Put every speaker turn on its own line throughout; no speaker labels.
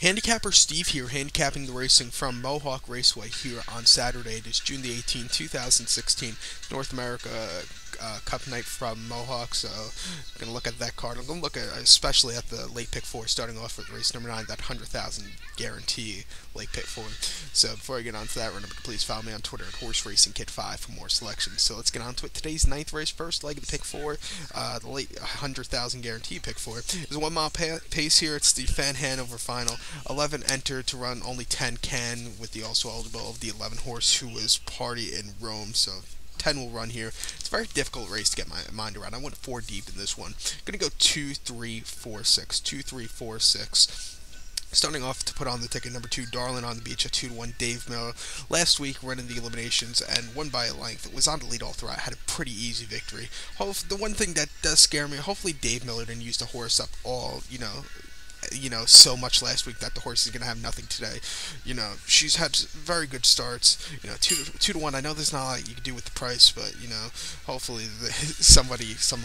Handicapper Steve here, handicapping the racing from Mohawk Raceway here on Saturday. It is June the 18th, 2016, North America Cup night from Mohawk. So, I'm going to look at that card. I'm going to look at, especially at the late pick four, starting off with race number 9, that 100,000 guarantee late pick four. So, before I get on to that, remember to please follow me on Twitter at Horse Racing Kid 5 for more selections. So, let's get on to it. Today's ninth race, first leg of the pick four, the late 100,000 guarantee pick four. There's a 1 mile pace here. It's the Hanover Final. 11 entered to run, only 10 can, with the also eligible of the 11 horse who was Party in Rome. So 10 will run here. It's a very difficult race to get my mind around. I went 4 deep in this one. Gonna go 2, 3, 4, 6. 2, 3, 4, 6. Starting off to put on the ticket, number 2, Darlin on the Beach at 2-1, Dave Miller. Last week, running the eliminations and won by a length. It was on the lead all throughout. Had a pretty easy victory. The one thing that does scare me, hopefully Dave Miller didn't use the horse up all, so much last week that the horse is going to have nothing today. She's had very good starts. 2 to 1. I know there's not a lot you can do with the price, but hopefully some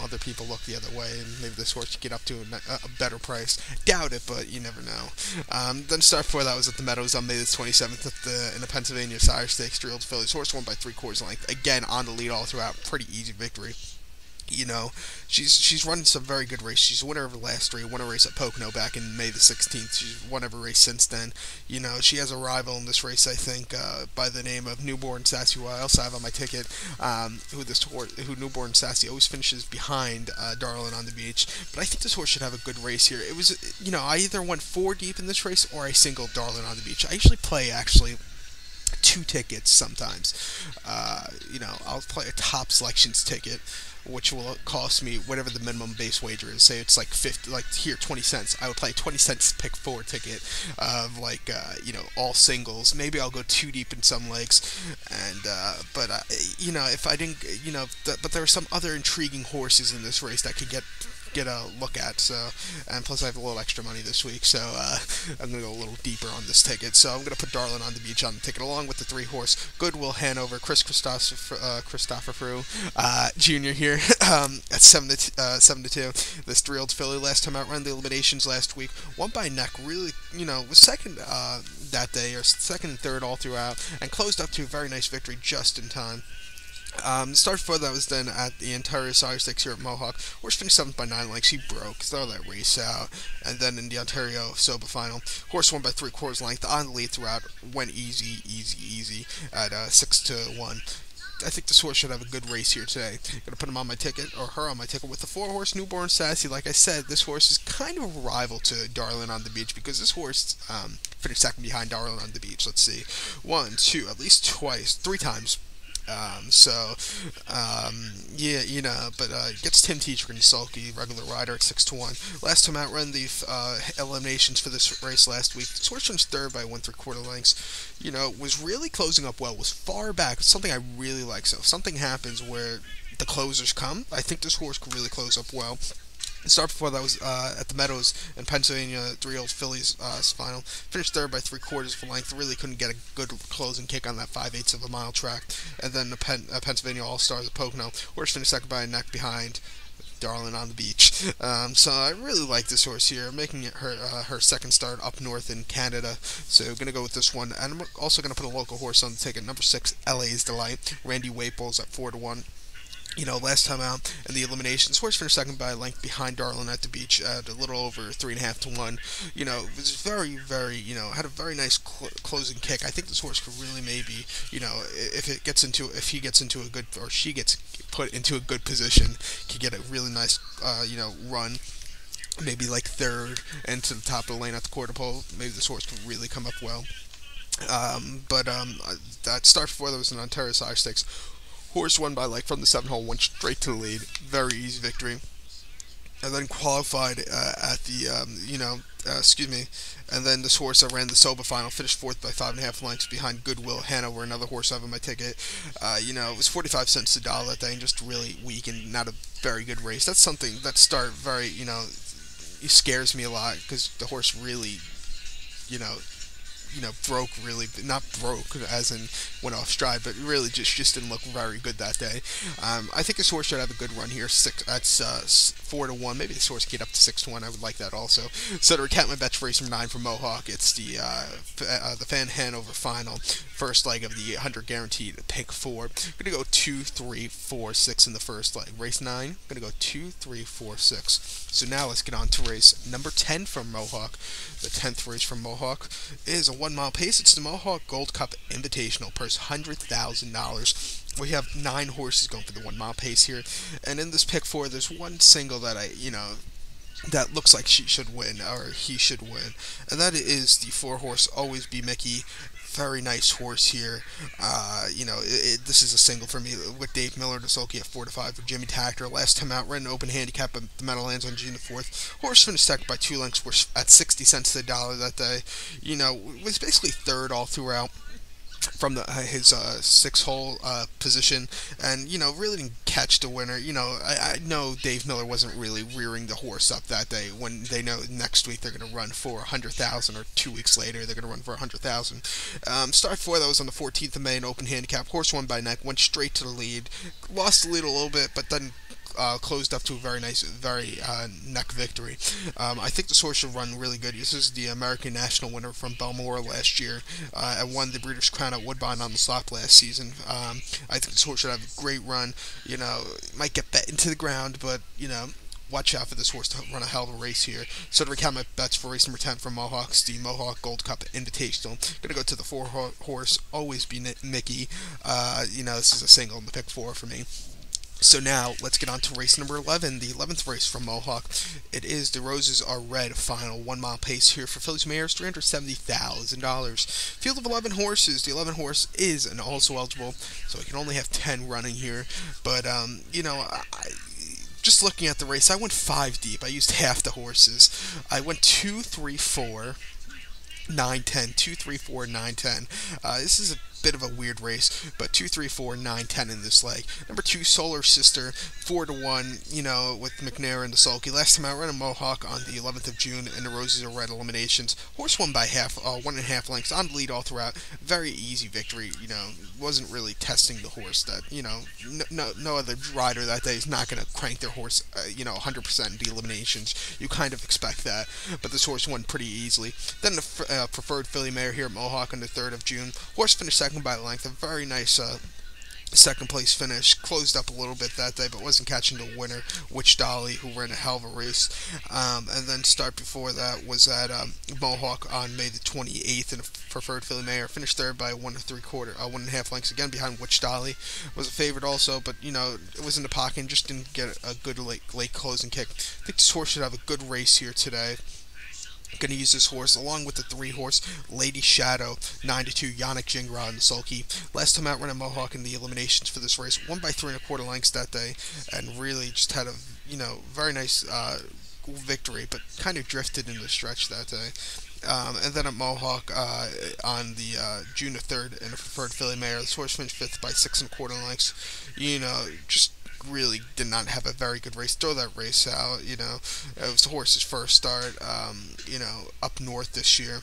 other people look the other way, and maybe this horse can get up to a better price. Doubt it, but you never know. Then start 4, that was at the Meadows on May the 27th in the Pennsylvania Sire Stakes. 3-year-old fillies. Horse won by 3/4 length. Again on the lead all throughout. Pretty easy victory. She's run some very good races. She's a winner of her last 3, won a race at Pocono back in May the 16th. She's won every race since then. She has a rival in this race, I think, by the name of Newborn Sassy, who I also have on my ticket, who Newborn Sassy always finishes behind Darlin on the Beach. But I think this horse should have a good race here. It was, I either went 4 deep in this race or I singled Darlin on the Beach. I usually play, 2 tickets sometimes. I'll play a top selections ticket, which will cost me whatever the minimum base wager is. Say it's like 50, like here 20 cents. I would play a 20 cents pick 4 ticket of all singles. Maybe I'll go 2 deep in some legs, and if I didn't, but there are some other intriguing horses in this race that could get a look at. So, and plus I have a little extra money this week, so I'm gonna go a little deper on this ticket. So I'm gonna put Darlin on the Beach on the ticket, along with the 3 horse Goodwill Hanover, Christopher Frew Jr. here at 7 to 2. This 3-year-old filly last time out ran the eliminations last week, won by neck. Really, was second that day, or second and third all throughout, and closed up to a very nice victory just in time. Start 4, that was then at the Ontario Sire Stakes here at Mohawk. Horse finished 7th by 9 lengths. He broke, throw that race out. And then in the Ontario Soba Final, horse won by 3/4 length on the lead throughout. Went easy at 6 to 1. I think this horse should have a good race here today. Gonna put him on my ticket, or her on my ticket, with the 4 horse Newborn Sassy. Like I said, this horse is kind of a rival to Darlin on the Beach, because this horse finished second behind Darlin on the Beach. Let's see, 1, 2, at least twice, 3 times. Gets Tim Teacher and Sulky, regular rider at 6 to 1. Last time out, ran the eliminations for this race last week. This horse finished 3rd by 1 3/4 lengths. Was really closing up well, was far back. It's something I really like. So if something happens where the closers come, I think this horse could really close up well. The start before that was at the Meadows in Pennsylvania, 3-year-old fillies final. Finished 3rd by 3/4 of a length. Really couldn't get a good closing kick on that 5/8 of a mile track. And then the Pennsylvania All-Stars at Pocono. Horse finished second by a neck behind Darlin on the Beach. So I really like this horse here, making it her second start up north in Canada. So gonna go with this one, and I'm also gonna put a local horse on the ticket. Number 6, LA's Delight. Randy Waples at 4 to 1. Last time out in the eliminations, horse finished second by a length behind Darlin at the Beach at a little over 3.5 to 1. It was very, very, had a very nice closing kick. I think this horse could really maybe, if he gets into a good, or she gets put into a good position, could get a really nice, run. Maybe like 3rd and to the top of the lane at the quarter pole. Maybe this horse could really come up well. That start 4, that was an Ontario Sire Stakes. Horse won by from the 7th hole, went straight to the lead. Very easy victory. And then qualified at the, and then this horse that ran the Soba Final finished 4th by 5.5 lengths behind Goodwill Hanover, another horse I have on my ticket. It was 45 cents a dollar that day, and just really weak and not a very good race. That's something that start very, it scares me a lot, because the horse really, broke really, not broke as in went off stride, but really just didn't look very good that day. I think this horse should have a good run here. That's 4-1. Maybe this horse get up to 6-1. I would like that also. So to recap my bets for race from 9 for Mohawk, it's the Fan Hanover Final, first leg of the 100 guaranteed pick 4. I'm gonna go 2, 3, 4, 6 in the first leg. Race 9, I'm gonna go 2, 3, 4, 6. So now let's get on to race number 10 from Mohawk. The 10th race from Mohawk is a 1-mile pace. It's the Mohawk Gold Cup Invitational, purse $100,000. We have 9 horses going for the 1-mile pace here, and in this pick 4, there's one single that that looks like she should win, or he should win, and that is the 4-horse Always Be Mickey. Very nice horse here. This is a single for me with Dave Miller to sulky at 4-5 for Jimmy Tactor. Last time out, ran an open handicap at the Meadowlands on June the 4th. Horse finished second by 2 lengths, at 60 cents to the dollar that day. Was basically third all throughout from his 6-hole position, and really didn't catch the winner. I know Dave Miller wasn't really rearing the horse up that day when they know next week they're going to run for 100,000, or 2 weeks later they're going to run for 100,000. Start 4, that was on the 14th of May, an open handicap. Horse won by neck, went straight to the lead, lost the lead a little bit, but then closed up to a very nice, neck victory. I think this horse should run really good. This is the American National winner from Belmore last year, and won the Breeders' Crown at Woodbine on the slot last season. I think this horse should have a great run. Might get bet into the ground, but watch out for this horse to run a hell of a race here. So to recount my bets for race number 10 for Mohawks, the Mohawk Gold Cup Invitational. Gonna go to the 4-horse Always Be Mickey. This is a single in the pick 4 for me. So now, let's get on to race number 11, the 11th race from Mohawk. It is the Roses Are Red Final, 1-mile pace here for Phillies Mares, $370,000. Field of 11 horses. The 11th horse is an also eligible, so I can only have 10 running here. But, just looking at the race, I went 5 deep. I used half the horses. I went 2, 3, 4, 9, 10. 2, 3, 4, 9, 10. This is a bit of a weird race, but 2, 3, 4, 9, 10 in this leg. Number 2, Solar Sister, 4-1, with McNair and the sulky. Last time I ran a Mohawk on the 11th of June in the Roses Are Red eliminations. Horse won by 1.5 lengths on the lead all throughout. Very easy victory. Wasn't really testing the horse. That no other rider that day is not going to crank their horse 100% in the eliminations. You kind of expect that, but this horse won pretty easily. Then the preferred filly mare here at Mohawk on the 3rd of June. Horse finished second by length. A very nice second place finish. Closed up a little bit that day, but wasn't catching the winner, Witch Dolly, who ran a hell of a race. And then start before that was at Mohawk on May the 28th in a preferred filly mare. Finished third by 1.5 lengths, again behind Witch Dolly. Was a favorite also, but it was in the pocket and just didn't get a good late closing kick. I think this horse should have a good race here today. Going to use this horse along with the 3-horse Lady Shadow, 9-2 Yannick Gingras and the sulky. Last time out, ran a Mohawk in the eliminations for this race, won by 3.25 lengths that day, and really just had a very nice victory, but kind of drifted in the stretch that day. And then at Mohawk on the June the 3rd in a preferred filly mare, this horse finished 5th by 6.25 lengths. Just really did not have a very good race. Throw that race out. It was the horse's first start. Up north this year.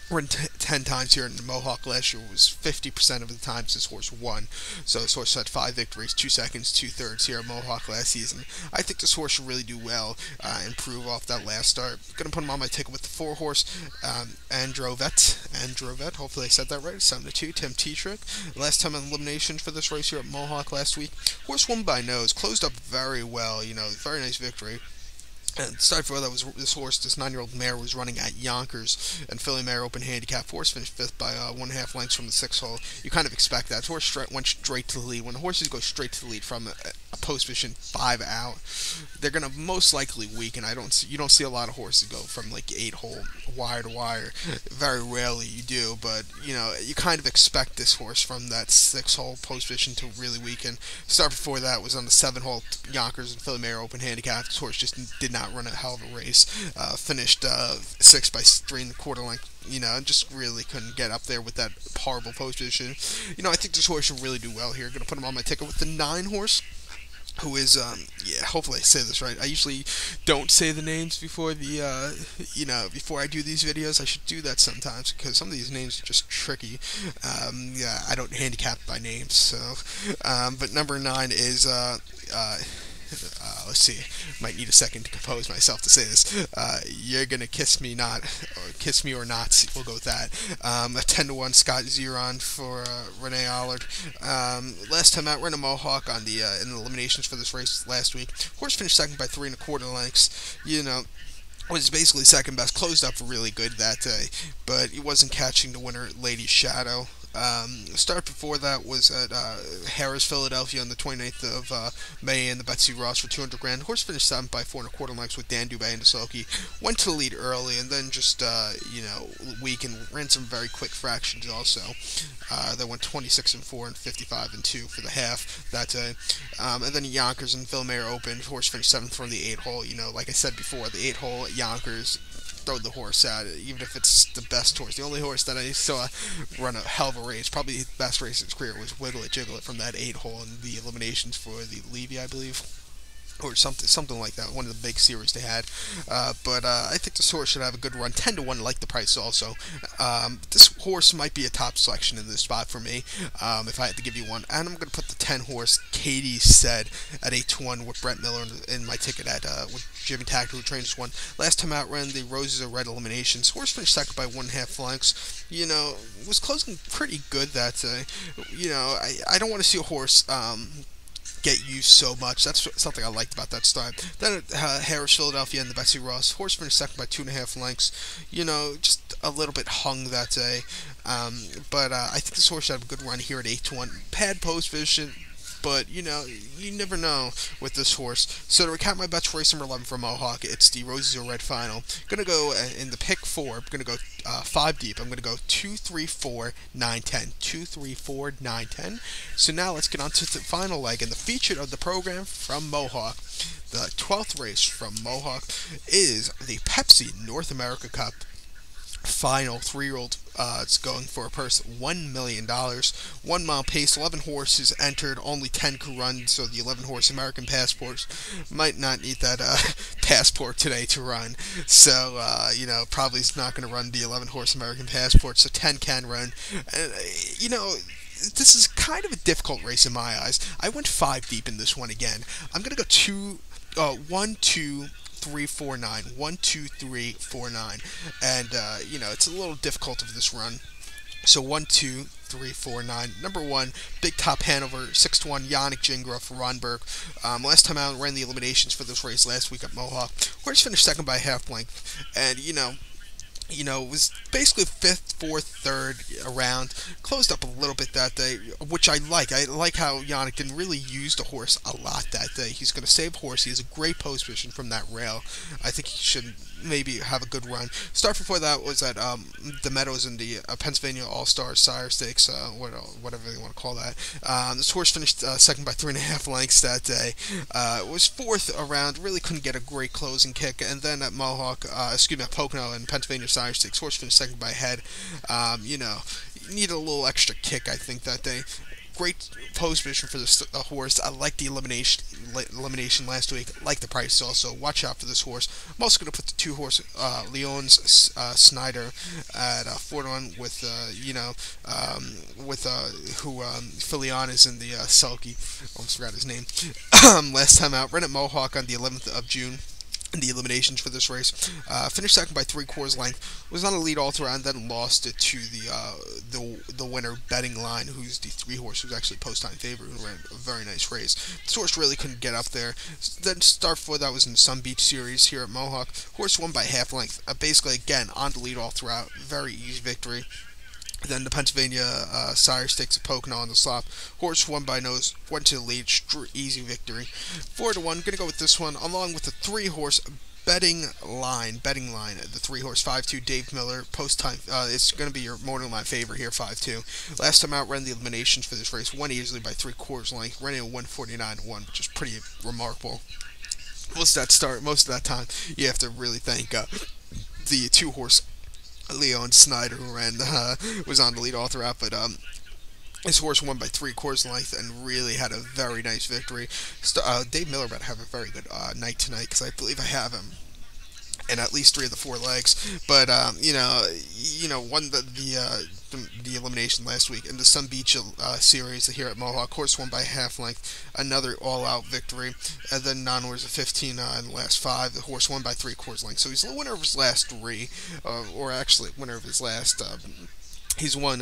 Run 10 times here in the Mohawk last year. Was 50% of the times this horse won. So this horse had 5 victories, 2 seconds, 2 thirds here at Mohawk last season. I think this horse should really do well, improve off that last start. Gonna put him on my ticket with the 4-horse Androvet. Hopefully I said that right. 7-2 Tim Tetrick. Last time in elimination for this race here at Mohawk last week. Horse won by nose, closed up very well. Very nice victory. And start for that was this horse. This 9-year-old mare was running at Yonkers, and filly mare open handicap. Horse finished 5th by 1.5 lengths from the 6-hole. You kind of expect that. Horse went straight to the lead. When horses go straight to the lead from a post position 5 out, they're gonna most likely weaken. You don't see a lot of horses go from like 8-hole wire to wire. Very rarely you do, but you kind of expect this horse from that 6-hole post position to really weaken. Start before that was on the 7-hole Yonkers and filly mare open handicap. This horse just did not run a hell of a race. Finished 6th by 3.25 lengths. Just really couldn't get up there with that horrible post position. I think this horse should really do well here. Gonna put him on my ticket with the 9-horse who is yeah, hopefully I say this right. I usually don't say the names before the before I do these videos. I should do that sometimes because some of these names are just tricky. Yeah, I don't handicap by names. So but number 9 is let's see. Might need a second to compose myself to say this. You're gonna kiss me not, or kiss me or not. We'll go with that. A 10-1 Scott Zeron for Renee Allard. Last time out, ran a Mohawk on the in the eliminations for this race last week. Horse finished second by 3 1/4 lengths. Was basically second best. Closed up really good that day, but he wasn't catching the winner, Lady Shadow. Start before that was at Harris, Philadelphia on the 29th of May in the Betsy Ross for 200 grand. Horse finished 7th by 4 1/4 lengths with Dan Dubay and Desoki. Went to the lead early and then just, weak and ran some very quick fractions also. They went 26 and 4 and 55 and 2 for the half that day. And then Yonkers and Villemere opened. Horse finished 7th from the 8 hole. Like I said before, the 8 hole at Yonkers, throw the horse out, even if it's the best horse. The only horse that I saw run a hell of a race, probably the best race in his career, was Wiggle It Jiggle It from that 8 hole in the eliminations for the Levy, I believe. Or something like that, one of the big series they had. But I think this horse should have a good run. 10-1, like the price also. This horse might be a top selection in this spot for me, if I had to give you one. And I'm going to put the 10 horse Katie Said at 8-1 with Brent Miller in my ticket at with Jimmy Tacker, who trains one. Last time out ran the Roses of Red eliminations. Horse finished second by 1.5 lengths. Was closing pretty good that day. I don't want to see a horse get used so much. That's something I liked about that start. Then Harris, Philadelphia, and the Betsy Ross. Horse finished second by 2.5 lengths. Just a little bit hung that day. But I think this horse should have a good run here at 8-1. Pad post vision, but you never know with this horse. So to recap my bets for race number 11 for Mohawk, it's the Roses or Red Final. Gonna go in the pick 4. I'm gonna go 5 deep. I'm gonna go 2, 3, 4, 9, 10. 2, 3, 4, 9, 10. So now let's get on to the final leg and the feature of the program from Mohawk. The 12th race from Mohawk is the Pepsi North America Cup Final. 3-year-old. It's going for a purse $1 million. 1 mile pace, 11 horses entered, only 10 could run, so the 11 horse American passports might not need that passport today to run. So, probably is not going to run the 11 horse American passport, so 10 can run. And, this is kind of a difficult race in my eyes. I went 5 deep in this one again. I'm going to go 1, 2, 3, 4, 9. 1, 2, 3, 4, 9. And, it's a little difficult of this run. So 1, 2, 3, 4, 9. Number 1, Big Top Hanover, 6-1, Yannick Gingras, Ronberg. Last time out, ran the eliminations for this race last week at Mohawk. Horse finished second by half length. And, it was basically 5th, 4th, 3rd around. Closed up a little bit that day, which I like. I like how Yannick didn't really use the horse a lot that day. He's going to save horse. He has a great post position from that rail. I think he should maybe have a good run. Start before that was at the Meadows in the Pennsylvania All-Star Sire Stakes, whatever they want to call that. This horse finished second by 3.5 lengths that day. Was 4th around, really couldn't get a great closing kick. And then at at Pocono and Pennsylvania Sire Stakes, horse finished second by head. Needed a little extra kick, I think, that day. Great post position for this horse. I like the elimination last week. I like the price also. Watch out for this horse. I'm also going to put the 2 horse Leon's Snyder at 4-1 with Filion is in the sulky. Almost forgot his name. Last time out, ran at Mohawk on the 11th of June. In the eliminations for this race, finished second by 3/4 length. Was on the lead all throughout, and then lost it to the winner Betting Line, who's the 3 horse, who's actually post time favorite, who ran a very nice race. This horse really couldn't get up there. Then start before that was in the Sun Beach Series here at Mohawk. Horse won by half length. Basically, again on the lead all throughout. Very easy victory. Then the Pennsylvania Sire Stakes at Pocono on the slop. Horse won by nose, went to the lead, easy victory. 4-1, gonna go with this one, along with the 3 horse betting line, the 3 horse 5-2 Dave Miller, post time, it's gonna be your borderline favorite here, 5-2. Last time out, ran the eliminations for this race, won easily by 3/4 length, running a 149-1, which is pretty remarkable. Most of that time, you have to really thank the 2 horse Leon Snyder, who was on the lead all throughout, but This horse won by 3 quarters length and really had a very nice victory. Dave Miller about to have a very good night tonight because I believe I have him in at least 3 of the 4 legs. But won the elimination last week in the Sun Beach series here at Mohawk. Horse won by half length, another all-out victory, and then non-winners of 15 in the last 5. The horse won by 3 quarters length, so he's the winner of his last 3, or actually winner of his last. He's won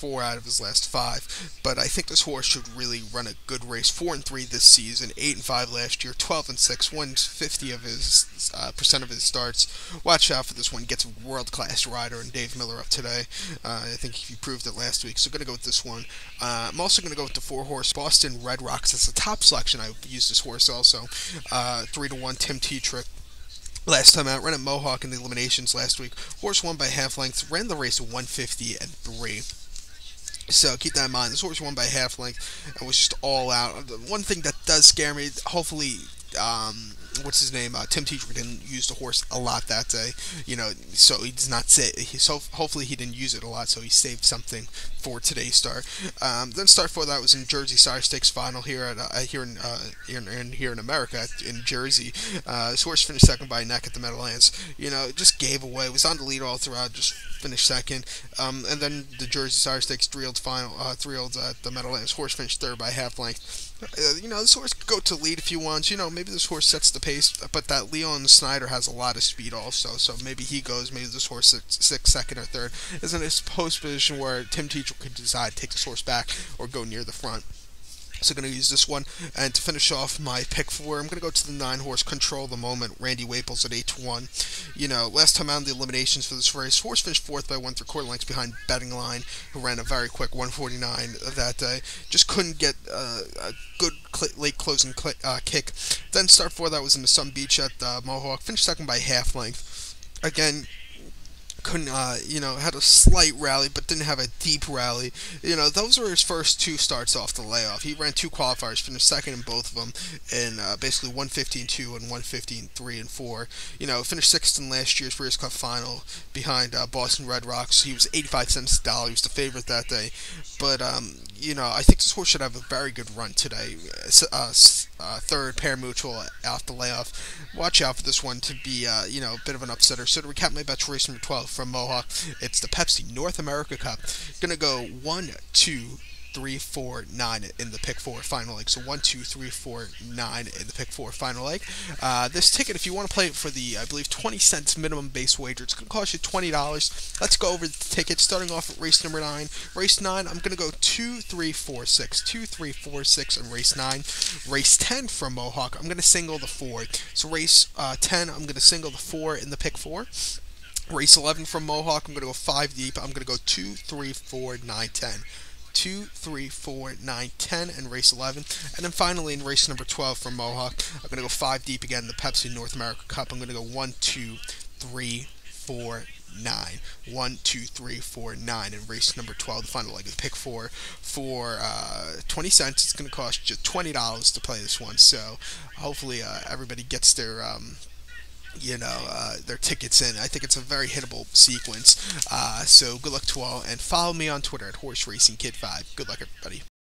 4 out of his last 5. But I think this horse should really run a good race. 4-3 this season, 8-5 last year, 12-6, wins 50 of his percent of his starts. Watch out for this one. Gets a world class rider and Dave Miller up today. I think he proved it last week. So going to go with this one. I'm also going to go with the 4 horse Boston Red Rocks. It's a top selection. I used this horse also. 3-1 Tim Tetrick. Last time out, ran at Mohawk in the eliminations last week. Horse won by half length, ran the race at 150-3. So keep that in mind. This horse won by half length and was just all out. The one thing that does scare me, hopefully, what's his name? Tim Tetrick didn't use the horse a lot that day. So he's not so hopefully he didn't use it a lot, so he saved something for today's start. Then start for that was in Jersey Sire Stakes final here at here in America in Jersey. This horse finished second by a neck at the Meadowlands. Just gave away. Was on the lead all throughout. Just finished second. And then the Jersey Sire Stakes 3-year-olds final, 3-year-olds at the Meadowlands. Horse finished third by half length. This horse could go to lead if he wants. Maybe this horse sets the pace, but that Leon Snyder has a lot of speed also, so maybe he goes. Maybe this horse sits second or third is in a post position where Tim Tetrick could decide to take this horse back or go near the front. So going to use this one. And to finish off my pick 4, I'm going to go to the 9 horse Control the Moment, Randy Waples at 8-1. Last time out in the eliminations for this race, horse finished 4th by 1 3/4 lengths behind Betting Line, who ran a very quick 149 that day. Just couldn't get a good late closing kick. Then start 4 that was in the Sun Beach at Mohawk, finished second by half length. Again, couldn't, had a slight rally, but didn't have a deep rally. Those were his first 2 starts off the layoff. He ran 2 qualifiers, finished second in both of them, in basically 115-2 and 115-3 and 4. Finished 6th in last year's Breeders' Cup final behind Boston Red Rocks. He was 85 cents a dollar. He was the favorite that day. But, I think this horse should have a very good run today. Third, pair mutual off the layoff. Watch out for this one to be, a bit of an upsetter. So to recap my bets, race number 12 from Mohawk, it's the Pepsi North America Cup. Gonna go 1, 2, 3, 4, 9 in the pick 4 final leg. So 1, 2, 3, 4, 9 in the pick 4 final leg. This ticket, if you want to play it for the, I believe, 20 cents minimum base wager, it's going to cost you $20. Let's go over the ticket, starting off at race number 9. Race 9, I'm going to go 2, 3, 4, 6. 2, 3, 4, 6 in race 9. Race 10 from Mohawk, I'm going to single the 4. So race 10, I'm going to single the 4 in the pick 4. Race 11 from Mohawk, I'm going to go 5 deep. I'm going to go 2, 3, 4, 9, 10. 2, 3, 4, 9, 10 in race 11. And then finally in race number 12 from Mohawk, I'm going to go 5 deep again in the Pepsi North America Cup. I'm going to go 1, 2, 3, 4, 9. 1, 2, 3, 4, 9 in race number 12, the final leg of the pick 4 for 20 cents. It's going to cost you $20 to play this one. So hopefully everybody gets their tickets in. I think it's a very hittable sequence. So good luck to all, and follow me on Twitter at Horse Racing Kid 5. Good luck, everybody.